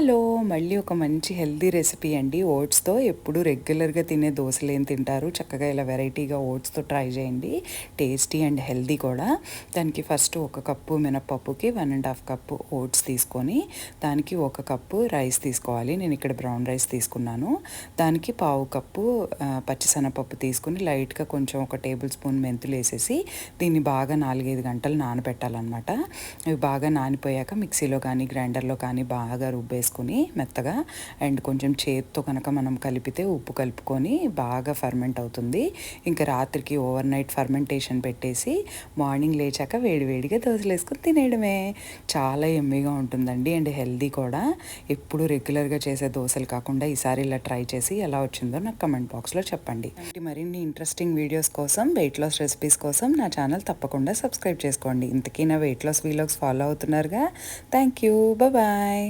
Hello! మళ్ళీ ఒక మంచి హెల్తీ రెసిపీ అండి. ఓట్స్‌తో ఎప్పుడు రెగ్యులర్‌గా తినే దోసలేం తింటారు. చక్కగా ఇలా వెరైటీగా ఓట్స్‌తో ట్రై చేయండి. టేస్టీ అండ్ హెల్తీ కూడా. దానికి ఫస్ట్ ఒక కప్పు మినపప్పుకి 1 ½ కప్పు ఓట్స్ తీసుకొని, దానికి ఒక కప్పు రైస్ తీసుకోవాలి. నేను ఇక్కడ బ్రౌన్ రైస్ తీసుకున్నాను. దానికి పావు కప్పు పచ్చిశనగపప్పు తీసుకొని లైట్‌గా కొంచెం ఒక టేబుల్ స్పూన్ మెంతులేసేసి దీన్ని బాగా 4, 5 గంటలు నానబెట్టాలన్నమాట. ఇవి బాగా నానిపోయాక మిక్సీలో కానీ, గ్రైండర్‌లో కానీ బాగా రుబ్బేసుకుని మెత్తగా అండ్ కొంచెం చేత్తో కనుక మనం కలిపితే ఉప్పు కలుపుకొని బాగా ఫర్మెంట్ అవుతుంది. ఇంకా రాత్రికి ఓవర్ నైట్ ఫర్మెంటేషన్ పెట్టేసి మార్నింగ్ లేచాక వేడివేడిగా దోశలు వేసుకొని తినేయడమే. చాలా ఎమ్మీగా ఉంటుందండి అండ్ హెల్దీ కూడా. ఎప్పుడు రెగ్యులర్గా చేసే దోశలు కాకుండా ఈసారి ఇలా ట్రై చేసి ఎలా వచ్చిందో నాకు కమెంట్ బాక్స్లో చెప్పండి. ఇలాంటి మరిన్ని ఇంట్రెస్టింగ్ వీడియోస్ కోసం, వెయిట్ లాస్ రెసిపీస్ కోసం నా ఛానల్ తప్పకుండా సబ్స్క్రైబ్ చేసుకోండి. ఇంతకీ నా వెయిట్ లాస్ వీలాగ్స్ ఫాలో అవుతున్నారుగా. Thank you. బాయ్.